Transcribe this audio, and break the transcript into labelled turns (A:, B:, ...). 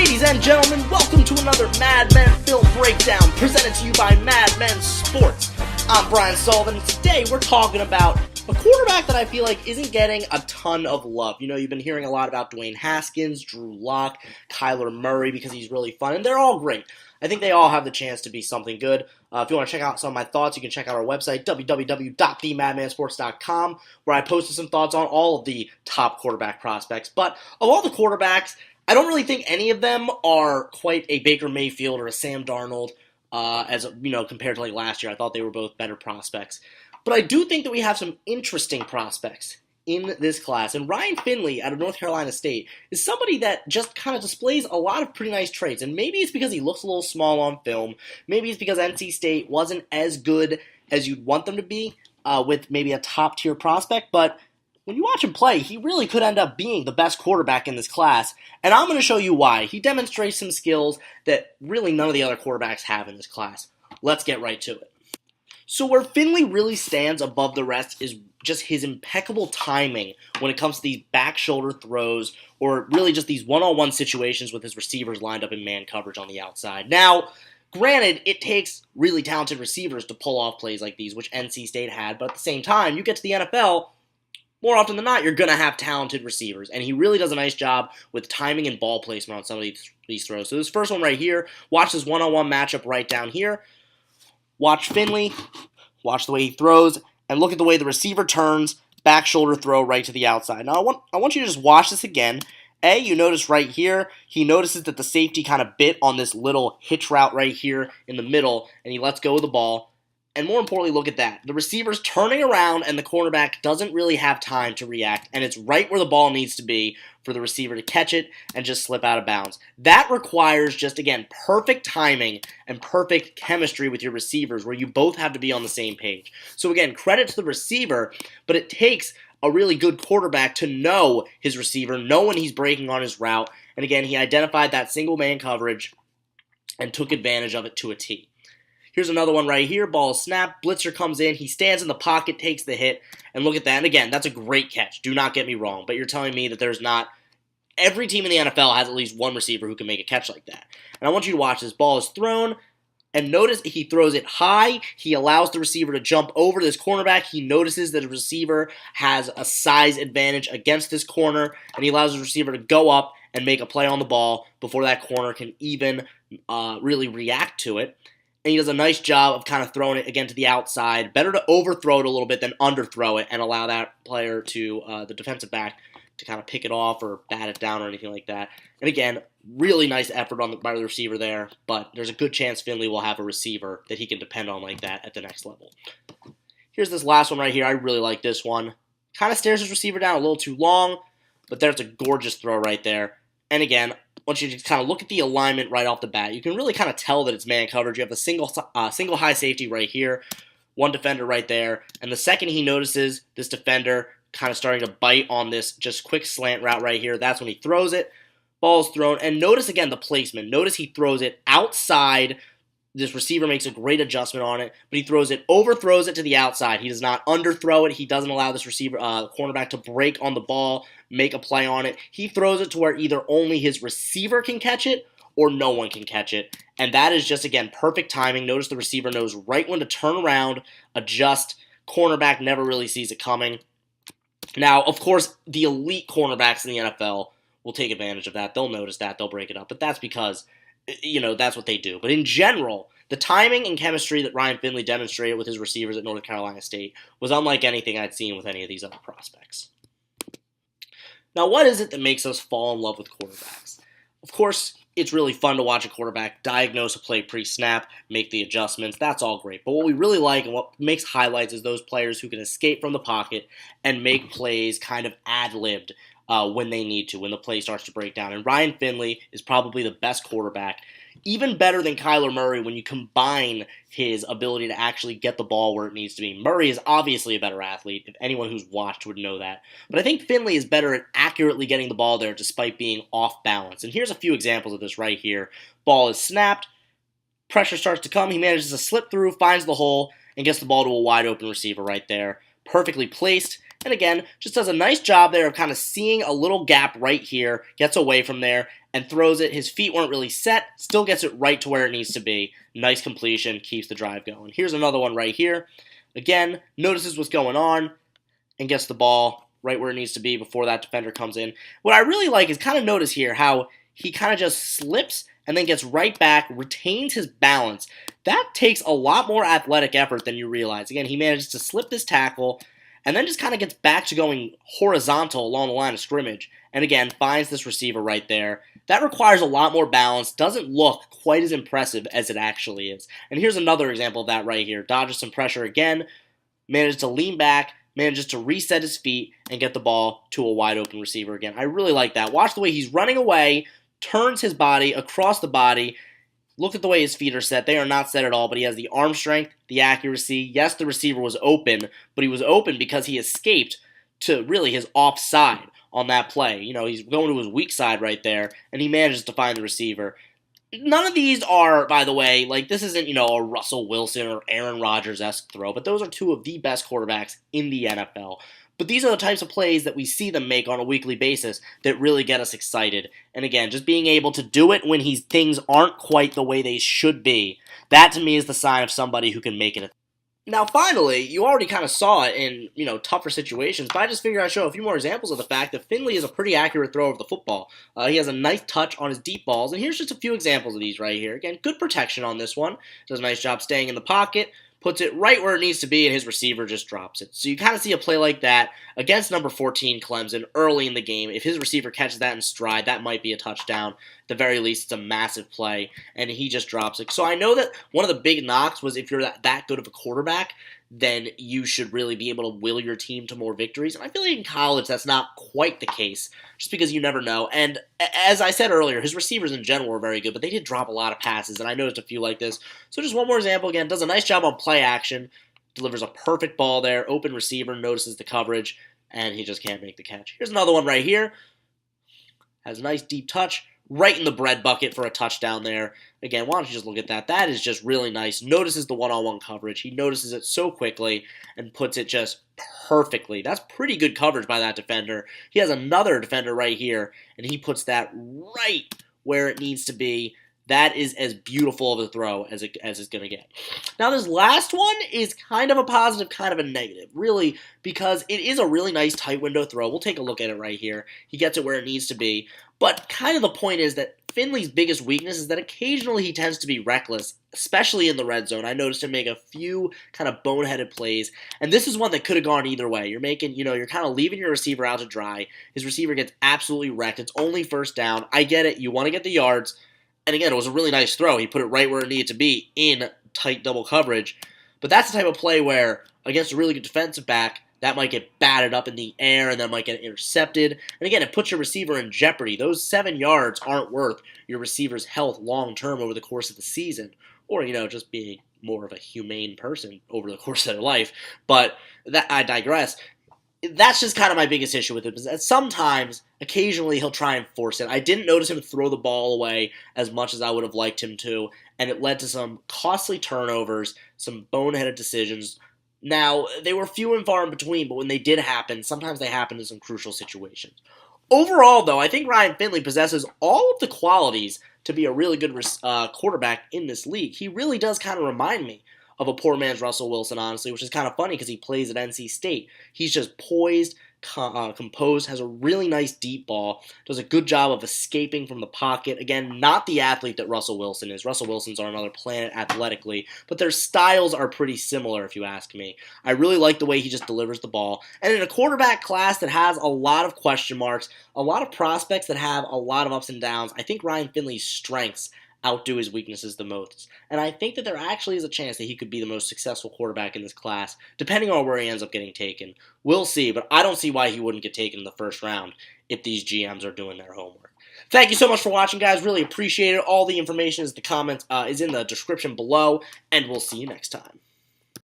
A: Ladies and gentlemen, welcome to another Mad Men Film Breakdown presented to you by Mad Men Sports. I'm Brian Sullivan, and today we're talking about a quarterback that I feel like isn't getting a ton of love. You know, you've been hearing a lot about Dwayne Haskins, Drew Lock, Kyler Murray because he's really fun, and they're all great. I think they all have the chance to be something good. If you want to check out some of my thoughts, you can check out our website, www.themadmansports.com, where I posted some thoughts on all of the top quarterback prospects. But of all the quarterbacks, I don't really think any of them are quite a Baker Mayfield or a Sam Darnold, compared to like last year. I thought they were both better prospects. But I do think that we have some interesting prospects in this class. And Ryan Finley out of North Carolina State is somebody that just kind of displays a lot of pretty nice traits. And maybe it's because he looks a little small on film. Maybe it's because NC State wasn't as good as you'd want them to be with maybe a top-tier prospect. But when you watch him play, he really could end up being the best quarterback in this class. And I'm going to show you why. He demonstrates some skills that really none of the other quarterbacks have in this class. Let's get right to it. So where Finley really stands above the rest is just his impeccable timing when it comes to these back shoulder throws or really just these one-on-one situations with his receivers lined up in man coverage on the outside. Now, granted, it takes really talented receivers to pull off plays like these, which NC State had, but at the same time, you get to the NFL, more often than not, you're going to have talented receivers, and he really does a nice job with timing and ball placement on some of these throws. So this first one right here, watch this one-on-one matchup right down here. Watch Finley, watch the way he throws, and look at the way the receiver turns, back shoulder throw right to the outside. Now, I want you to just watch this again. You notice right here, he notices that the safety kind of bit on this little hitch route right here in the middle, and he lets go of the ball. And more importantly, look at that. The receiver's turning around, and the cornerback doesn't really have time to react, and it's right where the ball needs to be for the receiver to catch it and just slip out of bounds. That requires just, again, perfect timing and perfect chemistry with your receivers where you both have to be on the same page. So again, credit to the receiver, but it takes a really good quarterback to know his receiver, know when he's breaking on his route, and again, he identified that single man coverage and took advantage of it to a T. Here's another one right here. Ball is snapped. Blitzer comes in. He stands in the pocket, takes the hit. And look at that. And again, that's a great catch. Do not get me wrong. But you're telling me that there's not... Every team in the NFL has at least one receiver who can make a catch like that. And I want you to watch this. Ball is thrown. And notice he throws it high. He allows the receiver to jump over this cornerback. He notices that the receiver has a size advantage against this corner. And he allows the receiver to go up and make a play on the ball before that corner can even really react to it. And he does a nice job of kind of throwing it again to the outside. Better to overthrow it a little bit than underthrow it and allow that player to, the defensive back, to kind of pick it off or bat it down or anything like that. And again, really nice effort by the receiver there, but there's a good chance Finley will have a receiver that he can depend on like that at the next level. Here's this last one right here. I really like this one. Kind of stares his receiver down a little too long, but there's a gorgeous throw right there. And again, once you just kind of look at the alignment right off the bat, you can really kind of tell that it's man coverage. You have a single high safety right here, one defender right there, and the second he notices this defender kind of starting to bite on this just quick slant route right here, that's when he throws it. Ball's thrown, and notice again the placement. Notice he throws it outside. This receiver makes a great adjustment on it, but he overthrows it to the outside. He does not underthrow it. He doesn't allow this cornerback to break on the ball, make a play on it. He throws it to where either only his receiver can catch it or no one can catch it. And that is just, again, perfect timing. Notice the receiver knows right when to turn around, adjust. Cornerback never really sees it coming. Now, of course, the elite cornerbacks in the NFL will take advantage of that. They'll notice that. They'll break it up. But that's because that's what they do. But in general, the timing and chemistry that Ryan Finley demonstrated with his receivers at North Carolina State was unlike anything I'd seen with any of these other prospects. Now, what is it that makes us fall in love with quarterbacks? Of course, it's really fun to watch a quarterback diagnose a play pre-snap, make the adjustments. That's all great. But what we really like and what makes highlights is those players who can escape from the pocket and make plays kind of ad-libbed when they need to, when the play starts to break down. And Ryan Finley is probably the best quarterback, even better than Kyler Murray when you combine his ability to actually get the ball where it needs to be. Murray is obviously a better athlete. If anyone who's watched would know that. But I think Finley is better at accurately getting the ball there despite being off balance. And here's a few examples of this right here. Ball is snapped. Pressure starts to come. He manages to slip through, finds the hole, and gets the ball to a wide open receiver right there. Perfectly placed. And again, just does a nice job there of kind of seeing a little gap right here, gets away from there, and throws it. His feet weren't really set, still gets it right to where it needs to be. Nice completion, keeps the drive going. Here's another one right here. Again, notices what's going on and gets the ball right where it needs to be before that defender comes in. What I really like is kind of notice here how he kind of just slips and then gets right back, retains his balance. That takes a lot more athletic effort than you realize. Again, he manages to slip this tackle and then just kind of gets back to going horizontal along the line of scrimmage. And again, finds this receiver right there. That requires a lot more balance, doesn't look quite as impressive as it actually is. And here's another example of that right here. Dodges some pressure again, manages to lean back, manages to reset his feet, and get the ball to a wide open receiver again. I really like that. Watch the way he's running away, turns his body across the body. Look at the way his feet are set. They are not set at all, but he has the arm strength, the accuracy. Yes, the receiver was open, but he was open because he escaped to really his offside on that play. You know, he's going to his weak side right there, and he manages to find the receiver. None of these are, by the way, like this isn't, a Russell Wilson or Aaron Rodgers-esque throw, but those are two of the best quarterbacks in the NFL. But these are the types of plays that we see them make on a weekly basis that really get us excited. And again, just being able to do it when things aren't quite the way they should be, that to me is the sign of somebody who can make it. Now, finally, you already kind of saw it in, tougher situations, but I just figured I'd show a few more examples of the fact that Finley is a pretty accurate thrower of the football. He has a nice touch on his deep balls, and here's just a few examples of these right here. Again, good protection on this one. Does a nice job staying in the pocket, puts it right where it needs to be, and his receiver just drops it. So you kind of see a play like that against number 14 Clemson early in the game. If his receiver catches that in stride, that might be a touchdown. At the very least, it's a massive play, and he just drops it. So I know that one of the big knocks was if you're that good of a quarterback, then you should really be able to will your team to more victories. And I feel like in college that's not quite the case, just because you never know. And as I said earlier, his receivers in general were very good, but they did drop a lot of passes, and I noticed a few like this. So just one more example again, does a nice job on play action, delivers a perfect ball there, open receiver, notices the coverage, and he just can't make the catch. Here's another one right here. Has a nice deep touch, right in the bread bucket for a touchdown there. Again, why don't you just look at that? That is just really nice. Notices the one-on-one coverage. He notices it so quickly and puts it just perfectly. That's pretty good coverage by that defender. He has another defender right here, and he puts that right where it needs to be. That is as beautiful of a throw as it's going to get. Now, this last one is kind of a positive, kind of a negative, really, because it is a really nice tight window throw. We'll take a look at it right here. He gets it where it needs to be. But kind of the point is that Finley's biggest weakness is that occasionally he tends to be reckless, especially in the red zone. I noticed him make a few kind of boneheaded plays, and this is one that could have gone either way. You're making, you're kind of leaving your receiver out to dry. His receiver gets absolutely wrecked. It's only first down. I get it. You want to get the yards. And again, it was a really nice throw. He put it right where it needed to be in tight double coverage. But that's the type of play where, against a really good defensive back, that might get batted up in the air and then might get intercepted. And again, it puts your receiver in jeopardy. Those 7 yards aren't worth your receiver's health long term over the course of the season. Or, just being more of a humane person over the course of their life. But I digress. That's just kind of my biggest issue with him, is that sometimes, occasionally, he'll try and force it. I didn't notice him throw the ball away as much as I would have liked him to, and it led to some costly turnovers, some boneheaded decisions. Now, they were few and far in between, but when they did happen, sometimes they happened in some crucial situations. Overall, though, I think Ryan Finley possesses all of the qualities to be a really good quarterback in this league. He really does kind of remind me of a poor man's Russell Wilson, honestly, which is kind of funny because he plays at NC State. He's just poised, composed, has a really nice deep ball, does a good job of escaping from the pocket. Again, not the athlete that Russell Wilson is. Russell Wilson's on another planet athletically, but their styles are pretty similar, if you ask me. I really like the way he just delivers the ball. And in a quarterback class that has a lot of question marks, a lot of prospects that have a lot of ups and downs, I think Ryan Finley's strengths outdo his weaknesses the most. And I think that there actually is a chance that he could be the most successful quarterback in this class, depending on where he ends up getting taken. We'll see, but I don't see why he wouldn't get taken in the first round if these GMs are doing their homework. Thank you so much for watching, guys. Really appreciate it. All the information is in the description below, and we'll see you next time.